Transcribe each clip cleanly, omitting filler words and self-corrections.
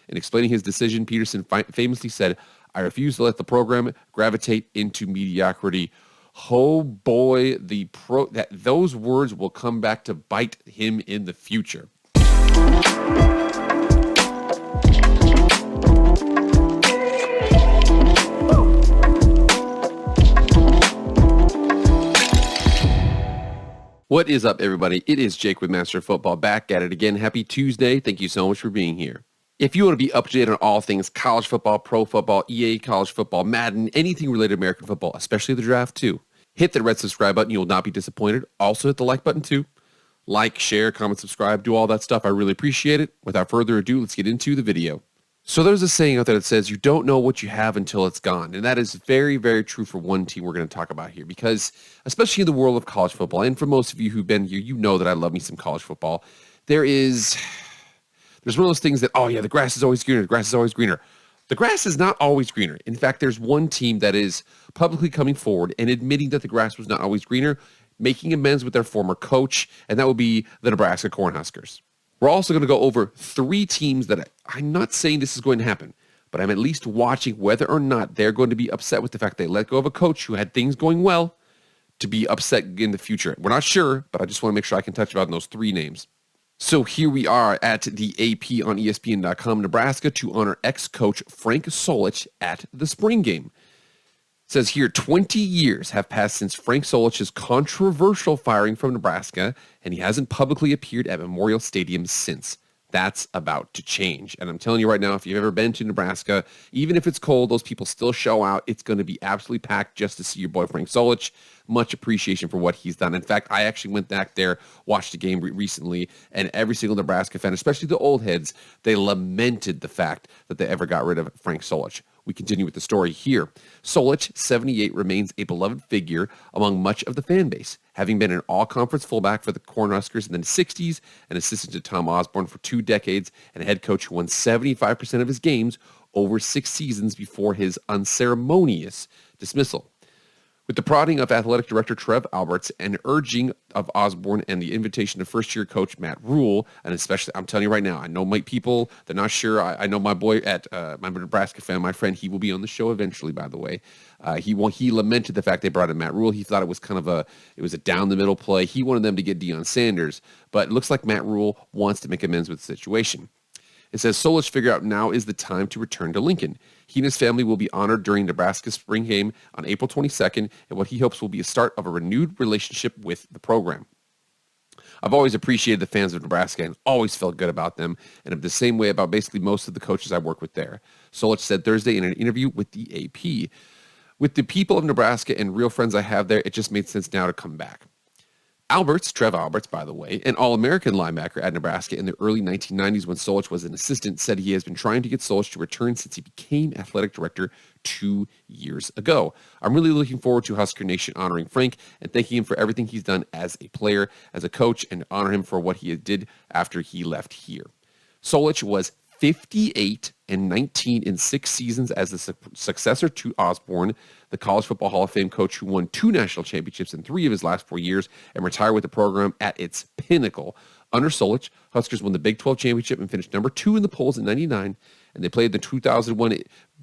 In explaining his decision, Peterson famously said, "I refuse to let the program gravitate into mediocrity." Oh boy, those words will come back to bite him in the future. What is up, everybody? It is Jake with Master of Football, back at it again. Happy Tuesday. Thank you so much for being here. If you want to be up to date on all things college football, pro football, EA college football, Madden, anything related to American football, especially the draft too, hit that red subscribe button. You will not be disappointed. Also hit the like button too. Like, share, comment, subscribe, do all that stuff. I really appreciate it. Without further ado, let's get into the video. So there's a saying out there that says you don't know what you have until it's gone. And that is very, very true for one team we're going to talk about here, because especially in the world of college football, and for most of you who've been here, you know that I love me some college football. There's one of those things that, oh yeah, the grass is always greener. The grass is always greener. The grass is not always greener. In fact, there's one team that is publicly coming forward and admitting that the grass was not always greener, making amends with their former coach, and that would be the Nebraska Cornhuskers. We're also going to go over three teams that I'm not saying this is going to happen, but I'm at least watching whether or not they're going to be upset with the fact they let go of a coach who had things going well to be upset in the future. We're not sure, but I just want to make sure I can touch about those three names. So here we are at the AP on ESPN.com, Nebraska to honor ex-coach Frank Solich at the spring game. It says here, 20 years have passed since Frank Solich's controversial firing from Nebraska, and he hasn't publicly appeared at Memorial Stadium since. That's about to change. And I'm telling you right now, if you've ever been to Nebraska, even if it's cold, those people still show out. It's going to be absolutely packed just to see your boy Frank Solich. Much appreciation for what he's done. In fact, I actually went back there, watched the game recently, and every single Nebraska fan, especially the old heads, they lamented the fact that they ever got rid of Frank Solich. We continue with the story here. Solich, 78, remains a beloved figure among much of the fan base, having been an all-conference fullback for the Cornhuskers in the 60s, an assistant to Tom Osborne for 2 decades, and a head coach who won 75% of his games over 6 seasons before his unceremonious dismissal. With the prodding of athletic director Trev Alberts and urging of Osborne and the invitation of first-year coach Matt Rule, and especially, I'm telling you right now, I know my people, they're not sure. I know my boy at my Nebraska fan, my friend, he will be on the show eventually, by the way. He lamented the fact they brought in Matt Rule. He thought it was a down-the-middle play. He wanted them to get Deion Sanders, but it looks like Matt Rule wants to make amends with the situation. It says Solich figured out now is the time to return to Lincoln. He and his family will be honored during Nebraska's spring game on April 22nd, and what he hopes will be a start of a renewed relationship with the program. I've always appreciated the fans of Nebraska and always felt good about them, and I'm the same way about basically most of the coaches I work with there. Solich said Thursday in an interview with the AP. With the people of Nebraska and real friends I have there, it just made sense now to come back. Trev Alberts, by the way, an All-American linebacker at Nebraska in the early 1990s when Solich was an assistant, said he has been trying to get Solich to return since he became athletic director 2 years ago. I'm really looking forward to Husker Nation honoring Frank and thanking him for everything he's done as a player, as a coach, and honor him for what he did after he left here. Solich was 58-19 in 6 seasons as the successor to Osborne, the College Football Hall of Fame coach who won 2 national championships in 3 of his last 4 years and retired with the program at its pinnacle. Under Solich, Huskers won the Big 12 championship and finished number 2 in the polls in 99, and they played the 2001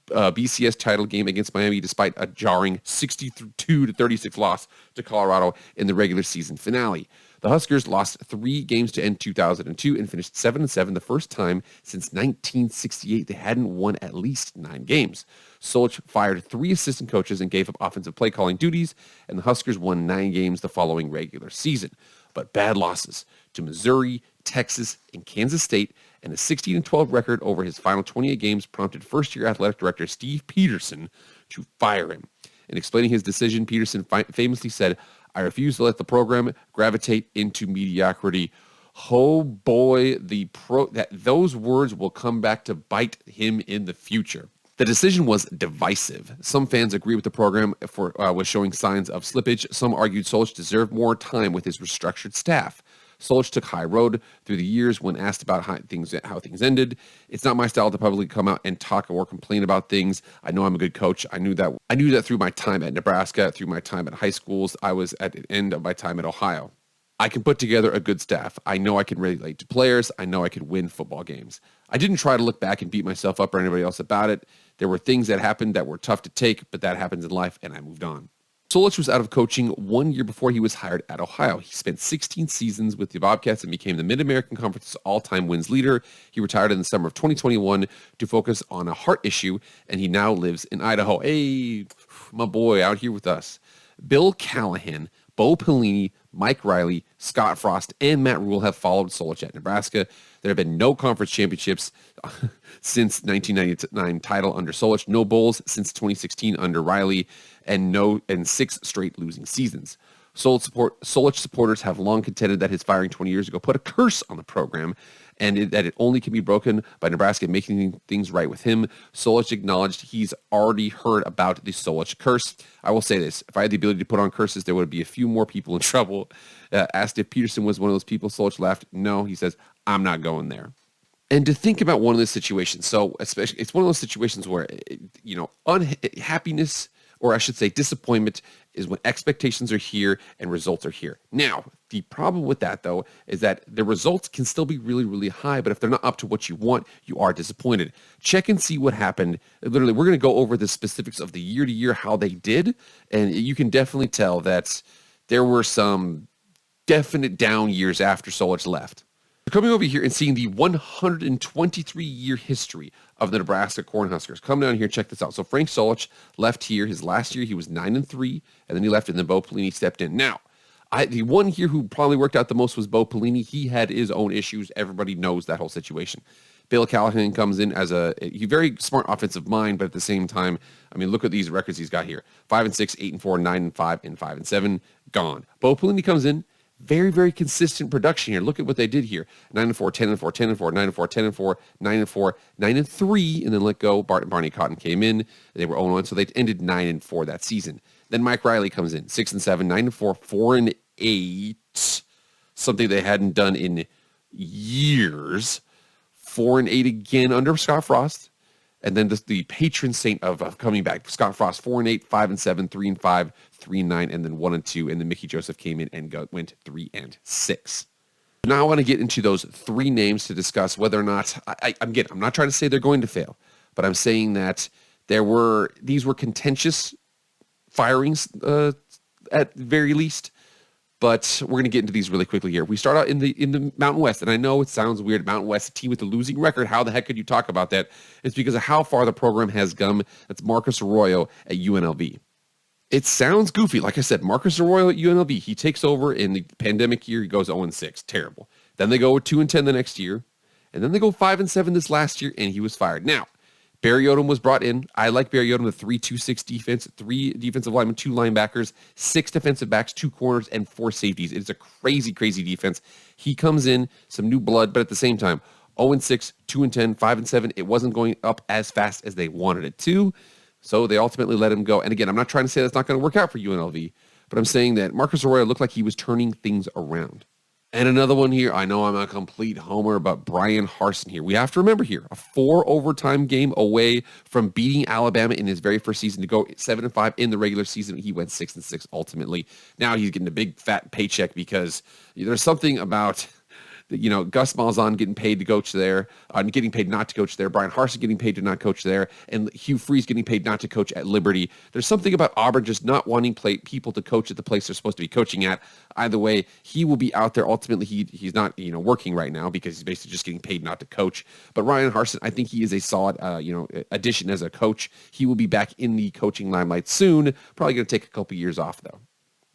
BCS title game against Miami despite a jarring 62-36 loss to Colorado in the regular season finale. The Huskers lost 3 games to end 2002 and finished 7-7, the first time since 1968 they hadn't won at least 9 games. Solich fired 3 assistant coaches and gave up offensive play calling duties, and the Huskers won 9 games the following regular season. But bad losses to Missouri, Texas, and Kansas State, and a 16-12 record over his final 28 games prompted first-year athletic director Steve Peterson to fire him. In explaining his decision, Peterson famously said, "I refuse to let the program gravitate into mediocrity." Oh boy, those words will come back to bite him in the future. The decision was divisive. Some fans agree with the program was showing signs of slippage. Some argued Solich deserved more time with his restructured staff. Solich took high road through the years when asked about how things ended. "It's not my style to publicly come out and talk or complain about things. I know I'm a good coach. I knew that through my time at Nebraska, through my time at high schools. I was at the end of my time at Ohio." I can put together a good staff. I know I can relate to players. I know I can win football games. I didn't try to look back and beat myself up or anybody else about it. There were things that happened that were tough to take, but that happens in life, and I moved on. Solich was out of coaching 1 year before he was hired at Ohio. He spent 16 seasons with the Bobcats and became the Mid-American Conference's all-time wins leader. He retired in the summer of 2021 to focus on a heart issue, and he now lives in Idaho. Hey, my boy out here with us. Bill Callahan, Bo Pelini, Mike Riley, Scott Frost, and Matt Rule have followed Solich at Nebraska. There have been no conference championships since 1999 title under Solich, no bowls since 2016 under Riley, and 6 straight losing seasons. Solich supporters have long contended that his firing 20 years ago put a curse on the program, and that it only can be broken by Nebraska making things right with him. Solich acknowledged he's already heard about the Solich curse. I will say this: if I had the ability to put on curses, there would be a few more people in trouble. Asked if Peterson was one of those people, Solich laughed. No, he says, I'm not going there. And to think about one of those situations, so especially it's one of those situations where, unhappiness, or I should say disappointment, is when expectations are here and results are here. Now, the problem with that, though, is that the results can still be really, really high, but if they're not up to what you want, you are disappointed. Check and see what happened. Literally, we're going to go over the specifics of the year to year, how they did, and you can definitely tell that there were some definite down years after Solich left. Coming over here and seeing the 123-year history of the Nebraska Cornhuskers. Come down here, check this out. So Frank Solich left here. His last year, he was 9-3, and then he left, and then Bo Pelini stepped in. Now, the one here who probably worked out the most was Bo Pelini. He had his own issues. Everybody knows that whole situation. Bill Callahan comes in as a very smart offensive mind, but at the same time, I mean, look at these records he's got here: 5-6, 8-4, 9-5, and 5-7. Gone. Bo Pelini comes in. Very, very consistent production here. Look at what they did here: 9-4, 10-4, 10-4, 9-4, 10-4, 9-4, 9-3, and then let go. Barney Cotton came in. They were 0-1, so they ended 9-4 that season. Then Mike Riley comes in, 6-7, 9-4, 4-8, something they hadn't done in years. 4-8 again under Scott Frost. And then the patron saint of coming back, Scott Frost, 4-8, 5-7, 3-5, 3-9, and then 1-2. And then Mickey Joseph came in and went 3-6. Now I want to get into those 3 names to discuss whether or not I'm not trying to say they're going to fail, but I'm saying that these were contentious firings at the very least. But we're going to get into these really quickly here. We start out in the Mountain West, and I know it sounds weird. Mountain West, a team with a losing record. How the heck could you talk about that? It's because of how far the program has come. That's Marcus Arroyo at UNLV. It sounds goofy. Like I said, Marcus Arroyo at UNLV. He takes over in the pandemic year. He goes 0-6. Terrible. Then they go 2-10 the next year. And then they go 5-7 this last year, and he was fired. Now, Barry Odom was brought in. I like Barry Odom, the 3-2-6 defense, 3 defensive linemen, 2 linebackers, 6 defensive backs, 2 corners, and 4 safeties. It's a crazy, crazy defense. He comes in, some new blood, but at the same time, 0-6, 2-10, 5-7. It wasn't going up as fast as they wanted it to, so they ultimately let him go. And again, I'm not trying to say that's not going to work out for UNLV, but I'm saying that Marcus Arroyo looked like he was turning things around. And another one here, I know I'm a complete homer, but Brian Harsin here. We have to remember here, a 4 overtime game away from beating Alabama in his very first season to go 7-5 in the regular season. He went 6-6 ultimately. Now he's getting a big fat paycheck because there's something about Gus Malzahn getting paid to coach there, getting paid not to coach there, Brian Harsin getting paid to not coach there, and Hugh Freeze getting paid not to coach at Liberty. There's something about Auburn just not wanting people to coach at the place they're supposed to be coaching at. Either way, he will be out there. Ultimately, he's not working right now because he's basically just getting paid not to coach. But Ryan Harsin, I think he is a solid addition as a coach. He will be back in the coaching limelight soon. Probably going to take a couple years off though.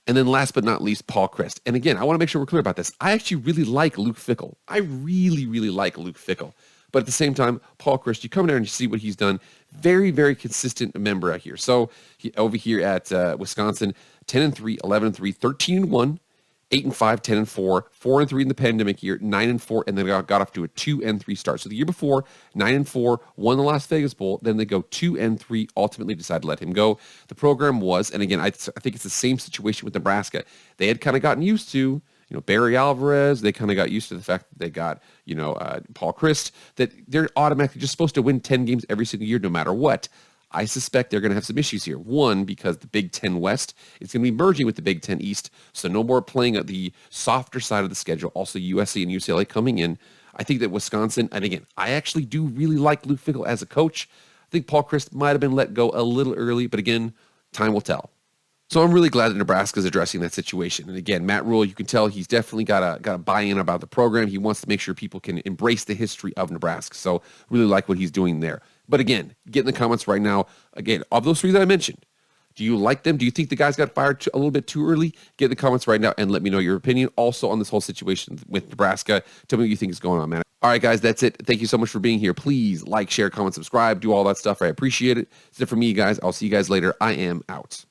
And then last but not least, Paul Chryst. And again, I want to make sure we're clear about this. I actually really like Luke Fickell. I really, really like Luke Fickell. But at the same time, Paul Chryst, you come there and you see what he's done. Very, very consistent member out here. So over here at Wisconsin, 10-3, 11-3, 13-1, 8-5, 10-4, 4-3 in the pandemic year, 9-4, and then got off to a 2-3 start. So the year before, 9-4, won the Las Vegas Bowl. Then they go 2-3, ultimately decided to let him go. The program was, and again, I think it's the same situation with Nebraska. They had kind of gotten used to, Barry Alvarez. They kind of got used to the fact that they got, Paul Chryst, that they're automatically just supposed to win 10 games every single year, no matter what. I suspect they're going to have some issues here. One, because the Big Ten West is going to be merging with the Big Ten East, so no more playing at the softer side of the schedule. Also, USC and UCLA coming in. I think that Wisconsin, and again, I actually do really like Luke Fickell as a coach. I think Paul Chryst might have been let go a little early, but again, time will tell. So I'm really glad that Nebraska is addressing that situation. And again, Matt Rule, you can tell he's definitely got a buy-in about the program. He wants to make sure people can embrace the history of Nebraska. So really like what he's doing there. But again, get in the comments right now. Again, of those three that I mentioned, do you like them? Do you think the guys got fired a little bit too early? Get in the comments right now and let me know your opinion. Also on this whole situation with Nebraska, tell me what you think is going on, man. All right, guys, that's it. Thank you so much for being here. Please like, share, comment, subscribe, do all that stuff. I appreciate it. That's it for me, guys. I'll see you guys later. I am out.